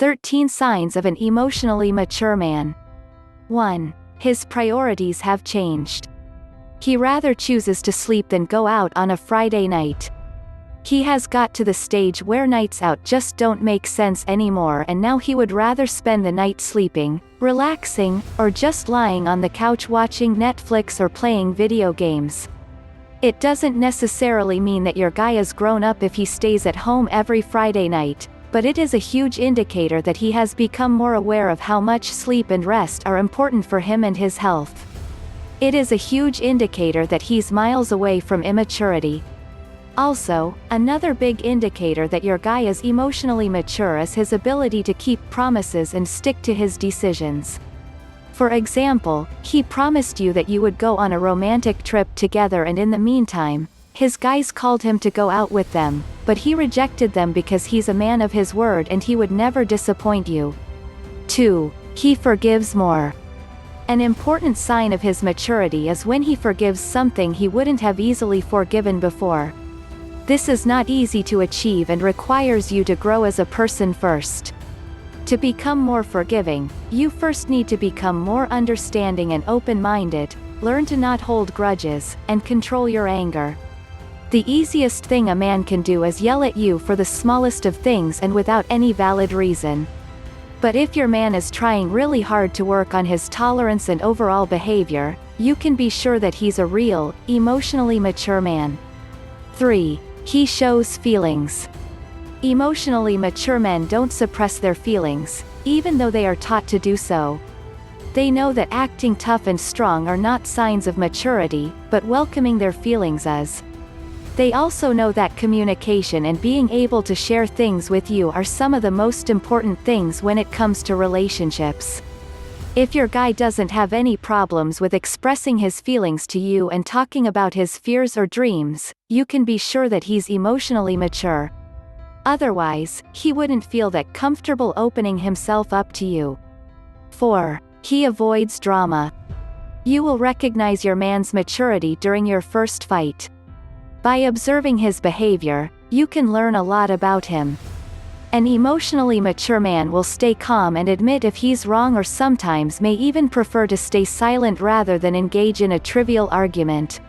13 Signs of an Emotionally Mature Man. 1. His priorities have changed. He rather chooses to sleep than go out on a Friday night. He has got to the stage where nights out just don't make sense anymore, and now he would rather spend the night sleeping, relaxing, or just lying on the couch watching Netflix or playing video games. It doesn't necessarily mean that your guy is grown up if he stays at home every Friday night, but it is a huge indicator that he has become more aware of how much sleep and rest are important for him and his health. It is a huge indicator that he's miles away from immaturity. Also, another big indicator that your guy is emotionally mature is his ability to keep promises and stick to his decisions. For example, he promised you that you would go on a romantic trip together, and in the meantime, his guys called him to go out with them, but he rejected them because he's a man of his word and he would never disappoint you. 2. He forgives more. An important sign of his maturity is when he forgives something he wouldn't have easily forgiven before. This is not easy to achieve and requires you to grow as a person first. To become more forgiving, you first need to become more understanding and open-minded, learn to not hold grudges, and control your anger. The easiest thing a man can do is yell at you for the smallest of things and without any valid reason. But if your man is trying really hard to work on his tolerance and overall behavior, you can be sure that he's a real, emotionally mature man. 3. He shows feelings. Emotionally mature men don't suppress their feelings, even though they are taught to do so. They know that acting tough and strong are not signs of maturity, but welcoming their feelings is. They also know that communication and being able to share things with you are some of the most important things when it comes to relationships. If your guy doesn't have any problems with expressing his feelings to you and talking about his fears or dreams, you can be sure that he's emotionally mature. Otherwise, he wouldn't feel that comfortable opening himself up to you. 4. He avoids drama. You will recognize your man's maturity during your first fight. By observing his behavior, you can learn a lot about him. An emotionally mature man will stay calm and admit if he's wrong, or sometimes may even prefer to stay silent rather than engage in a trivial argument.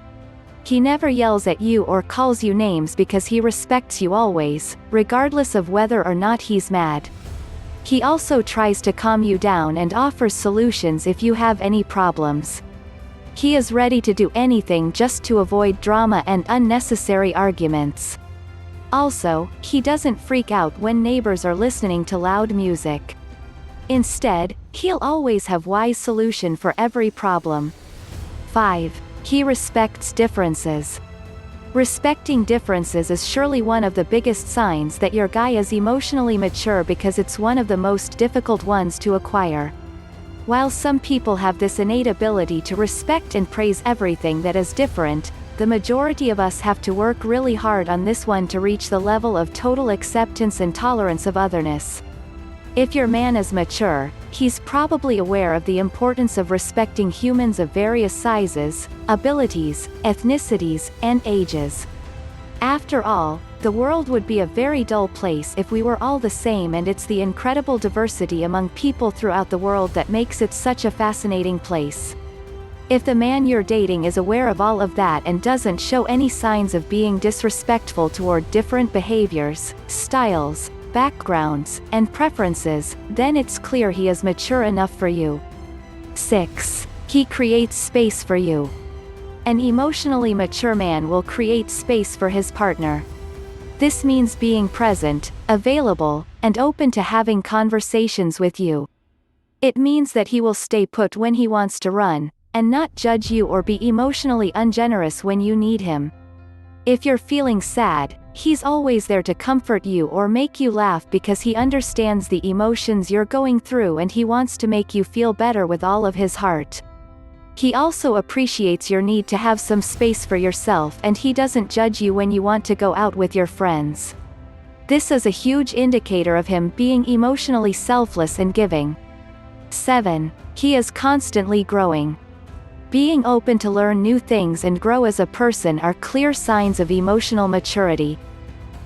He never yells at you or calls you names because he respects you always, regardless of whether or not he's mad. He also tries to calm you down and offers solutions if you have any problems. He is ready to do anything just to avoid drama and unnecessary arguments. Also, he doesn't freak out when neighbors are listening to loud music. Instead, he'll always have a wise solution for every problem. 5. He respects differences. Respecting differences is surely one of the biggest signs that your guy is emotionally mature because it's one of the most difficult ones to acquire. While some people have this innate ability to respect and praise everything that is different, the majority of us have to work really hard on this one to reach the level of total acceptance and tolerance of otherness. If your man is mature, he's probably aware of the importance of respecting humans of various sizes, abilities, ethnicities, and ages. After all, the world would be a very dull place if we were all the same, and it's the incredible diversity among people throughout the world that makes it such a fascinating place. If the man you're dating is aware of all of that and doesn't show any signs of being disrespectful toward different behaviors, styles, backgrounds, and preferences, then it's clear he is mature enough for you. 6. He creates space for you. An emotionally mature man will create space for his partner. This means being present, available, and open to having conversations with you. It means that he will stay put when he wants to run, and not judge you or be emotionally ungenerous when you need him. If you're feeling sad, he's always there to comfort you or make you laugh because he understands the emotions you're going through and he wants to make you feel better with all of his heart. He also appreciates your need to have some space for yourself, and he doesn't judge you when you want to go out with your friends. This is a huge indicator of him being emotionally selfless and giving. 7. He is constantly growing. Being open to learn new things and grow as a person are clear signs of emotional maturity.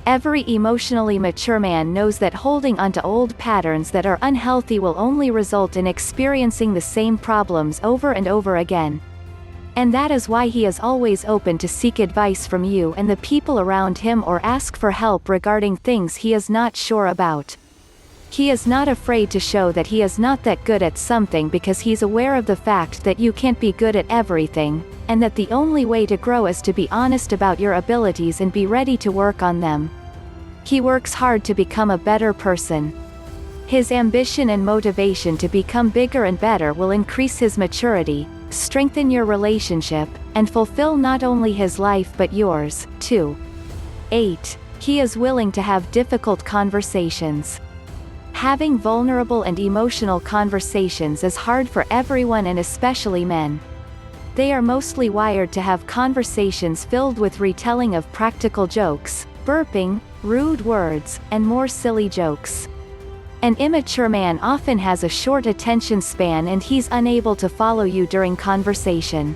Every emotionally mature man knows that holding onto old patterns that are unhealthy will only result in experiencing the same problems over and over again. And that is why he is always open to seek advice from you and the people around him or ask for help regarding things he is not sure about. He is not afraid to show that he is not that good at something because he's aware of the fact that you can't be good at everything, and that the only way to grow is to be honest about your abilities and be ready to work on them. He works hard to become a better person. His ambition and motivation to become bigger and better will increase his maturity, strengthen your relationship, and fulfill not only his life but yours, too. 8. He is willing to have difficult conversations. Having vulnerable and emotional conversations is hard for everyone and especially men. They are mostly wired to have conversations filled with retelling of practical jokes, burping, rude words, and more silly jokes. An immature man often has a short attention span and he's unable to follow you during conversation.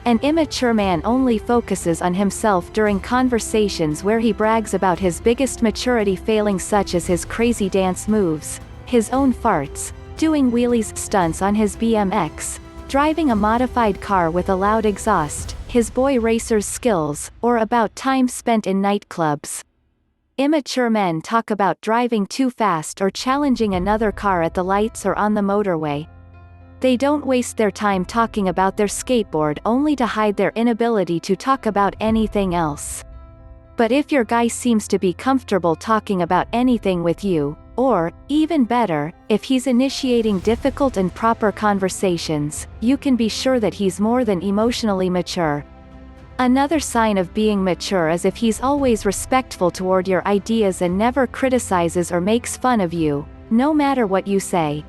An immature man only focuses on himself during conversations where he brags about his biggest maturity failings such as his crazy dance moves, his own farts, doing wheelies stunts on his BMX, driving a modified car with a loud exhaust, his boy racer's skills, or about time spent in nightclubs. Immature men talk about driving too fast or challenging another car at the lights or on the motorway. They don't waste their time talking about their skateboard only to hide their inability to talk about anything else. But if your guy seems to be comfortable talking about anything with you, or, even better, if he's initiating difficult and proper conversations, you can be sure that he's more than emotionally mature. Another sign of being mature is if he's always respectful toward your ideas and never criticizes or makes fun of you, no matter what you say.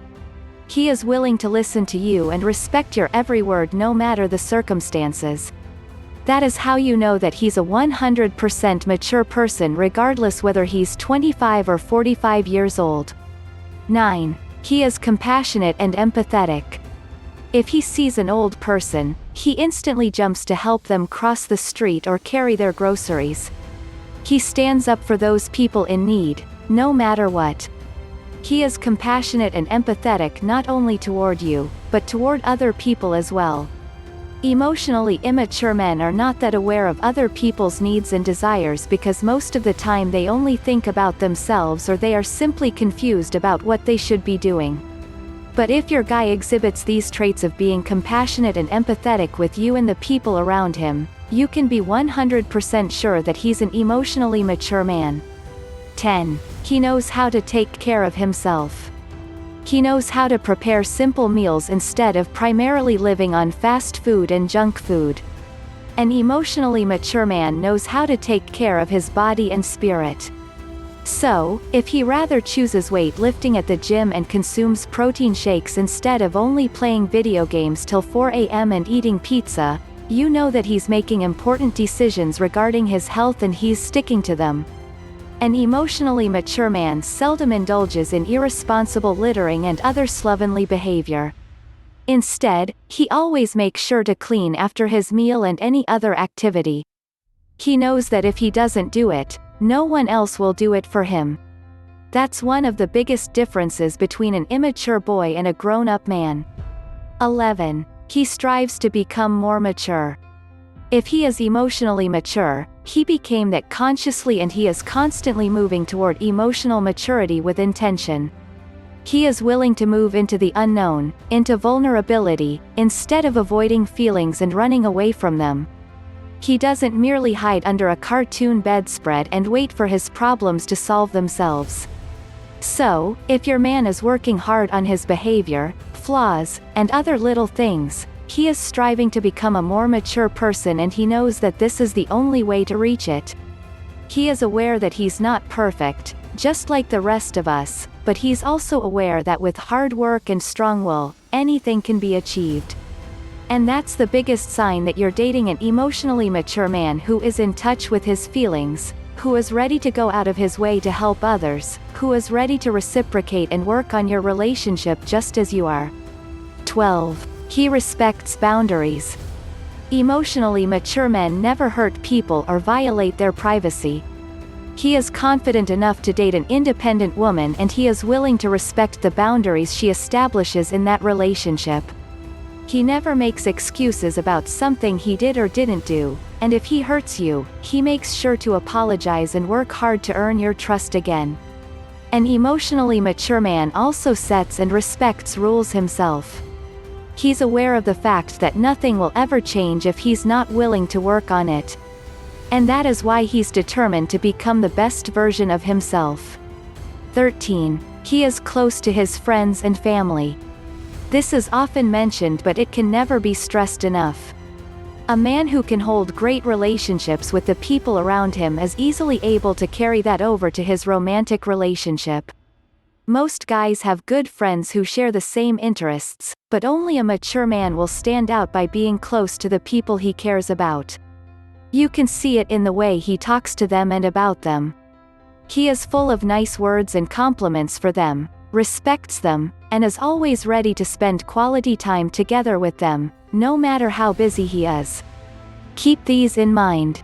He is willing to listen to you and respect your every word no matter the circumstances. That is how you know that he's a 100% mature person regardless whether he's 25 or 45 years old. 9. He is compassionate and empathetic. If he sees an old person, he instantly jumps to help them cross the street or carry their groceries. He stands up for those people in need, no matter what. He is compassionate and empathetic not only toward you, but toward other people as well. Emotionally immature men are not that aware of other people's needs and desires because most of the time they only think about themselves or they are simply confused about what they should be doing. But if your guy exhibits these traits of being compassionate and empathetic with you and the people around him, you can be 100% sure that he's an emotionally mature man. 10. He knows how to take care of himself. He knows how to prepare simple meals instead of primarily living on fast food and junk food. An emotionally mature man knows how to take care of his body and spirit. So, if he rather chooses weightlifting at the gym and consumes protein shakes instead of only playing video games till 4 a.m. and eating pizza, you know that he's making important decisions regarding his health and he's sticking to them. An emotionally mature man seldom indulges in irresponsible littering and other slovenly behavior. Instead, he always makes sure to clean after his meal and any other activity. He knows that if he doesn't do it, no one else will do it for him. That's one of the biggest differences between an immature boy and a grown-up man. 11. He strives to become more mature. If he is emotionally mature, he became that consciously and he is constantly moving toward emotional maturity with intention. He is willing to move into the unknown, into vulnerability, instead of avoiding feelings and running away from them. He doesn't merely hide under a cartoon bedspread and wait for his problems to solve themselves. So, if your man is working hard on his behavior, flaws, and other little things, he is striving to become a more mature person and he knows that this is the only way to reach it. He is aware that he's not perfect, just like the rest of us, but he's also aware that with hard work and strong will, anything can be achieved. And that's the biggest sign that you're dating an emotionally mature man who is in touch with his feelings, who is ready to go out of his way to help others, who is ready to reciprocate and work on your relationship just as you are. 12. He respects boundaries. Emotionally mature men never hurt people or violate their privacy. He is confident enough to date an independent woman, and he is willing to respect the boundaries she establishes in that relationship. He never makes excuses about something he did or didn't do, and if he hurts you, he makes sure to apologize and work hard to earn your trust again. An emotionally mature man also sets and respects rules himself. He's aware of the fact that nothing will ever change if he's not willing to work on it. And that is why he's determined to become the best version of himself. 13. He is close to his friends and family. This is often mentioned, but it can never be stressed enough. A man who can hold great relationships with the people around him is easily able to carry that over to his romantic relationship. Most guys have good friends who share the same interests, but only a mature man will stand out by being close to the people he cares about. You can see it in the way he talks to them and about them. He is full of nice words and compliments for them, respects them, and is always ready to spend quality time together with them, no matter how busy he is. Keep these in mind.